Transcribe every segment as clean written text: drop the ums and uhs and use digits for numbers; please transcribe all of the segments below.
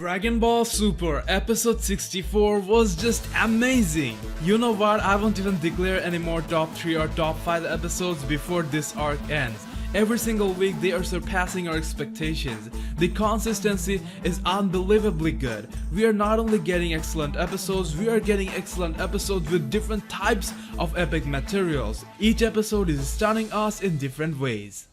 Dragon Ball Super episode 64 was just amazing. You know what, I won't even declare any more top 3 or top 5 episodes before this arc ends. Every single week they are surpassing our expectations. The consistency is unbelievably good. We are not only getting excellent episodes, we are getting excellent episodes with different types of epic materials. Each episode is stunning us in different ways.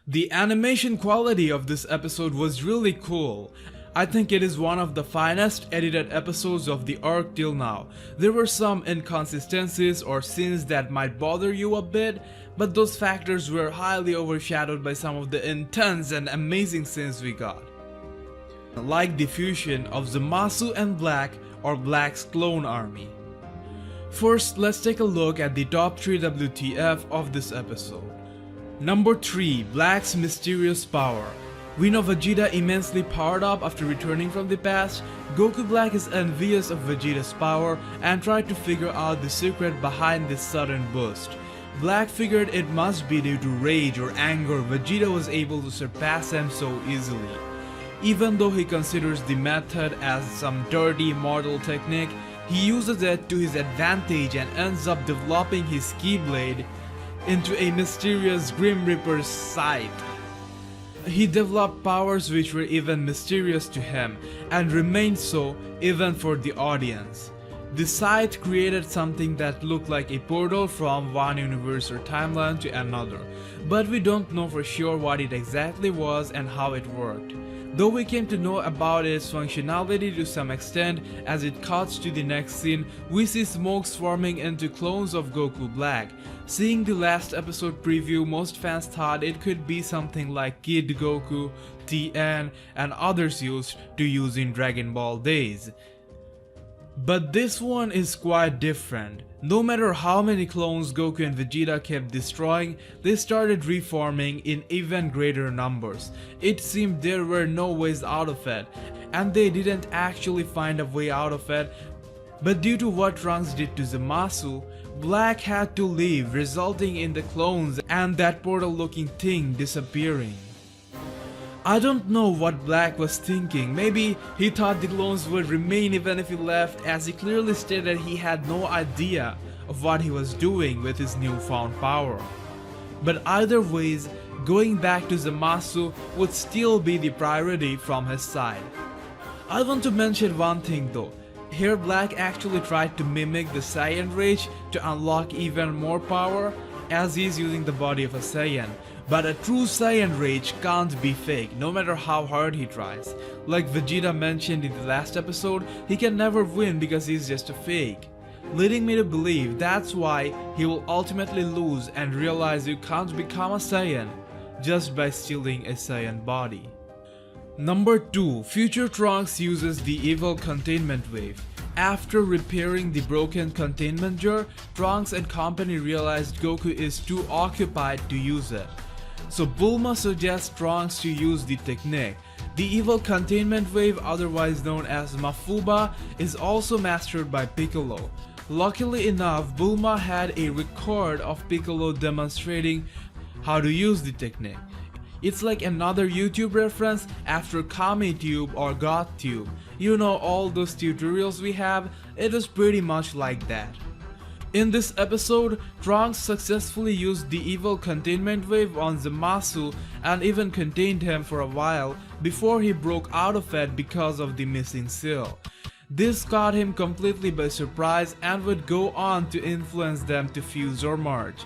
The animation quality of this episode was really cool. I think it is one of the finest edited episodes of the arc till now. There were some inconsistencies or scenes that might bother you a bit, but those factors were highly overshadowed by some of the intense and amazing scenes we got. Like the fusion of Zamasu and Black, or Black's clone army. First, let's take a look at the top 3 WTF of this episode. Number 3. Black's mysterious power. We know Vegeta immensely powered up after returning from the past. Goku Black is envious of Vegeta's power and tried to figure out the secret behind this sudden boost. Black figured it must be due to rage or anger Vegeta was able to surpass him so easily. Even though he considers the method as some dirty mortal technique, he uses it to his advantage and ends up developing his Keyblade into a mysterious Grim Reaper's scythe. He developed powers which were even mysterious to him and remained so even for the audience. The scythe created something that looked like a portal from one universe or timeline to another, but we don't know for sure what it exactly was and how it worked. Though we came to know about its functionality to some extent, as it cuts to the next scene, we see smoke swarming into clones of Goku Black. Seeing the last episode preview, most fans thought it could be something like Kid Goku, Tien, and others used to use in Dragon Ball days. But this one is quite different. No matter how many clones Goku and Vegeta kept destroying, they started reforming in even greater numbers. It seemed there were no ways out of it, and they didn't actually find a way out of it. But due to what Trunks did to Zamasu, Black had to leave, resulting in the clones and that portal looking thing disappearing. I don't know what Black was thinking. Maybe he thought the clones would remain even if he left, as he clearly stated he had no idea of what he was doing with his newfound power. But either ways, going back to Zamasu would still be the priority from his side. I want to mention one thing though. Here Black actually tried to mimic the Saiyan Rage to unlock even more power, as he is using the body of a Saiyan. But a true Saiyan Rage can't be fake, no matter how hard he tries. Like Vegeta mentioned in the last episode, he can never win because he's just a fake. Leading me to believe that's why he will ultimately lose and realize you can't become a Saiyan just by stealing a Saiyan body. Number 2. Future Trunks uses the evil containment wave. After repairing the broken containment jar, Trunks and company realized Goku is too occupied to use it. So Bulma suggests Trunks to use the technique. The evil containment wave, otherwise known as Mafuba, is also mastered by Piccolo. Luckily enough, Bulma had a record of Piccolo demonstrating how to use the technique. It's like another YouTube reference after KamiTube or GodTube. You know, all those tutorials we have, it is pretty much like that. In this episode, Trunks successfully used the evil containment wave on Zamasu and even contained him for a while before he broke out of it because of the missing seal. This caught him completely by surprise and would go on to influence them to fuse or merge.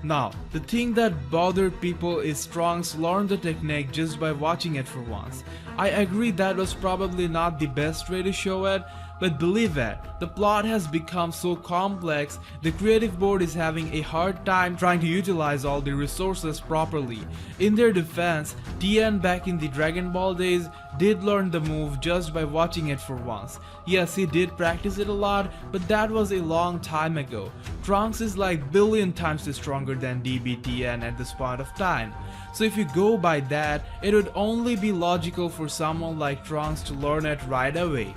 Now, the thing that bothered people is Trunks learned the technique just by watching it for once. I agree that was probably not the best way to show it, but believe it, the plot has become so complex, the creative board is having a hard time trying to utilize all the resources properly. In their defense, Tien back in the Dragon Ball days did learn the move just by watching it for once. Yes, he did practice it a lot, but that was a long time ago. Trunks is like billion times stronger than DBTN at this point of time. So if you go by that, it would only be logical for someone like Trunks to learn it right away.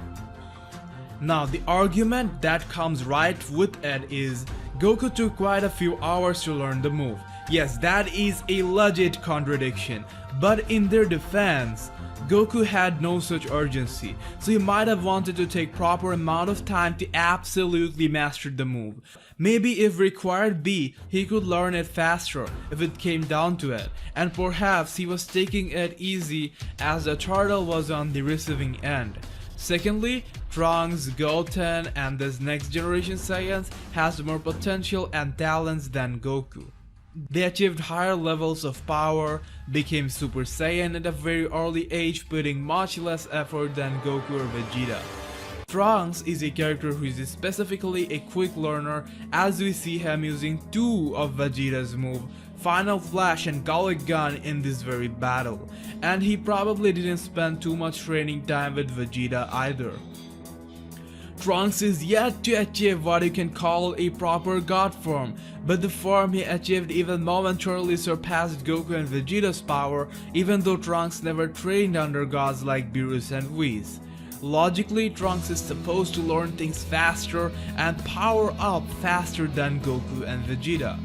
Now the argument that comes right with it is Goku took quite a few hours to learn the move. Yes, that is a legit contradiction, but in their defense, Goku had no such urgency, so he might have wanted to take proper amount of time to absolutely master the move. Maybe if required be, he could learn it faster if it came down to it, and perhaps he was taking it easy as the turtle was on the receiving end. Secondly, Trunks, Goten, and this next generation Saiyans has more potential and talents than Goku. They achieved higher levels of power, became Super Saiyan at a very early age, putting much less effort than Goku or Vegeta. Trunks is a character who is specifically a quick learner, as we see him using two of Vegeta's moves, Final Flash and Gallic Gun, in this very battle, and he probably didn't spend too much training time with Vegeta either. Trunks is yet to achieve what you can call a proper god form, but the form he achieved even momentarily surpassed Goku and Vegeta's power, even though Trunks never trained under gods like Beerus and Whis. Logically, Trunks is supposed to learn things faster and power up faster than Goku and Vegeta.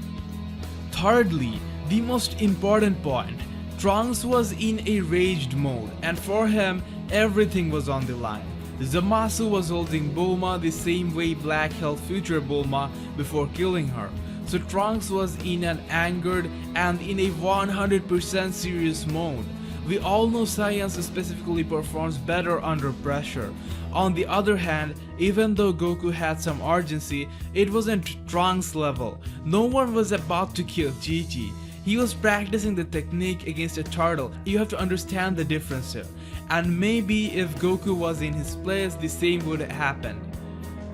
Thirdly, the most important point, Trunks was in a raged mode, and for him, everything was on the line. Zamasu was holding Bulma the same way Black held future Bulma before killing her, so Trunks was in an angered and in a 100% serious mode. We all know science specifically performs better under pressure. On the other hand, even though Goku had some urgency, it wasn't Trunks level. No one was about to kill Chi-Chi. He was practicing the technique against a turtle. You have to understand the difference here. And maybe if Goku was in his place, the same would happen.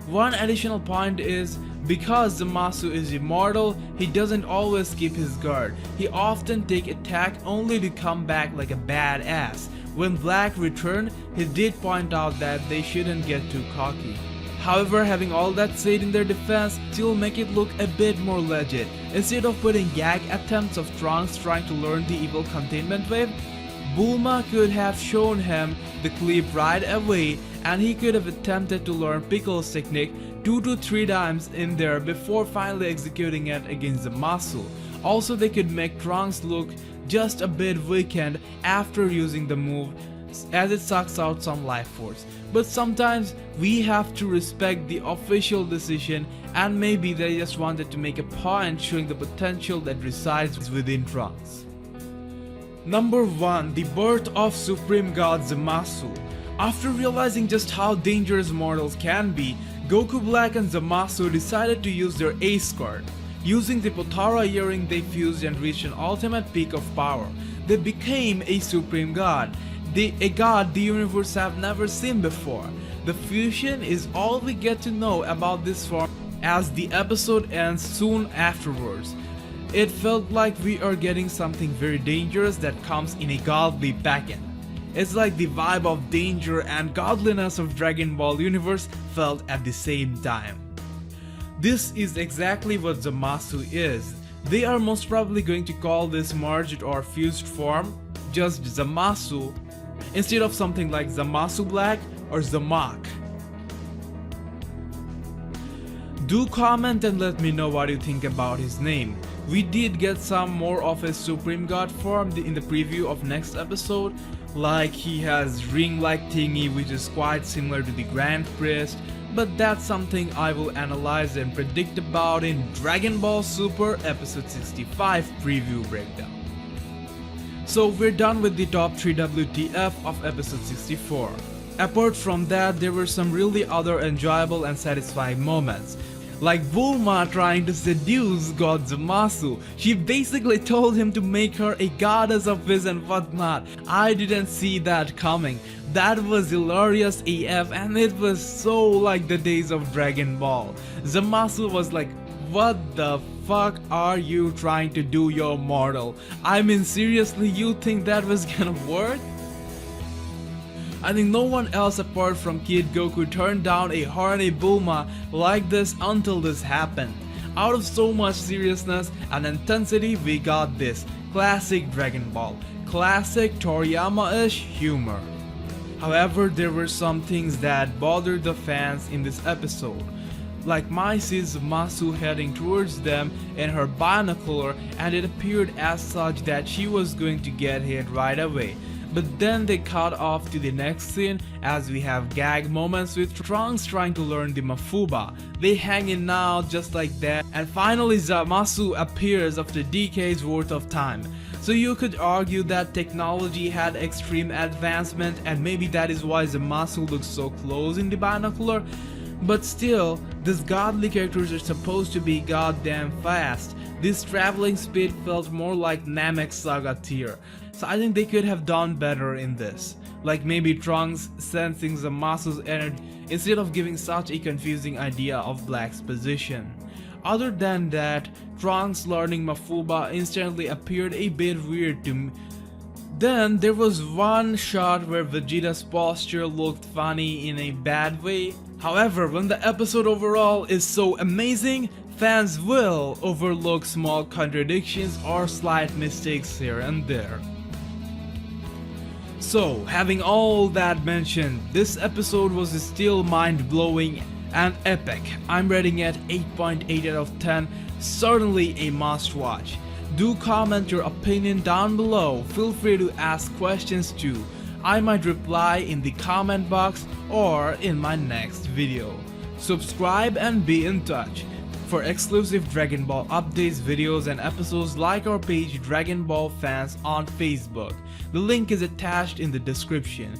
One additional point is, because Zamasu is immortal, he doesn't always keep his guard. He often takes attack only to come back like a badass. When Black returned, he did point out that they shouldn't get too cocky. However, having all that said in their defense, still make it look a bit more legit. Instead of putting gag attempts of Trunks trying to learn the evil containment wave, Bulma could have shown him the clip right away, and he could have attempted to learn Piccolo's technique 2 to 3 times in there before finally executing it against Zamasu. Also, they could make Trunks look just a bit weakened after using the move, as it sucks out some life force. But sometimes we have to respect the official decision, and maybe they just wanted to make a point showing the potential that resides within Trunks. Number 1. The birth of Supreme God Zamasu. After realizing just how dangerous mortals can be, Goku Black and Zamasu decided to use their ace card. Using the Potara earring, they fused and reached an ultimate peak of power. They became a Supreme God, a god the universe have never seen before. The fusion is all we get to know about this form, as the episode ends soon afterwards. It felt like we are getting something very dangerous that comes in a godly packet. It's like the vibe of danger and godliness of Dragon Ball universe felt at the same time. This is exactly what Zamasu is. They are most probably going to call this merged or fused form just Zamasu, instead of something like Zamasu Black or Zamak. Do comment and let me know what you think about his name. We did get some more of his Supreme God form in the preview of next episode, like he has ring-like thingy which is quite similar to the Grand Priest, but that's something I will analyze and predict about in Dragon Ball Super episode 65 preview breakdown. So we're done with the top 3 WTF of episode 64. Apart from that, there were some really other enjoyable and satisfying moments. Like Bulma trying to seduce God Zamasu. She basically told him to make her a goddess of Whis and whatnot. I didn't see that coming. That was hilarious AF, and it was so like the days of Dragon Ball. Zamasu was like, what the fuck are you trying to do, you're mortal? I mean, seriously, you think that was gonna work? I think no one else apart from Kid Goku turned down a horny Bulma like this until this happened. Out of so much seriousness and intensity, we got this classic Dragon Ball, classic Toriyama-ish humor. However, there were some things that bothered the fans in this episode. Like Mai sees Zamasu heading towards them in her binocular, and it appeared as such that she was going to get hit right away. But then they cut off to the next scene as we have gag moments with Trunks trying to learn the Mafuba. They hang in now just like that, and finally Zamasu appears after decades worth of time. So you could argue that technology had extreme advancement, and maybe that is why Zamasu looks so close in the binocular. But still, these godly characters are supposed to be goddamn fast. This traveling speed felt more like Namek Saga tier. So I think they could have done better in this. Like maybe Trunks sensing Zamasu's energy instead of giving such a confusing idea of Black's position. Other than that, Trunks learning Mafuba instantly appeared a bit weird to me. Then there was one shot where Vegeta's posture looked funny in a bad way. However, when the episode overall is so amazing, fans will overlook small contradictions or slight mistakes here and there. So, having all that mentioned, this episode was still mind-blowing and epic. I'm rating it 8.8 out of 10, certainly a must-watch. Do comment your opinion down below, feel free to ask questions too. I might reply in the comment box or in my next video. Subscribe and be in touch. For exclusive Dragon Ball updates, videos and episodes, like our page Dragon Ball Fans on Facebook. The link is attached in the description.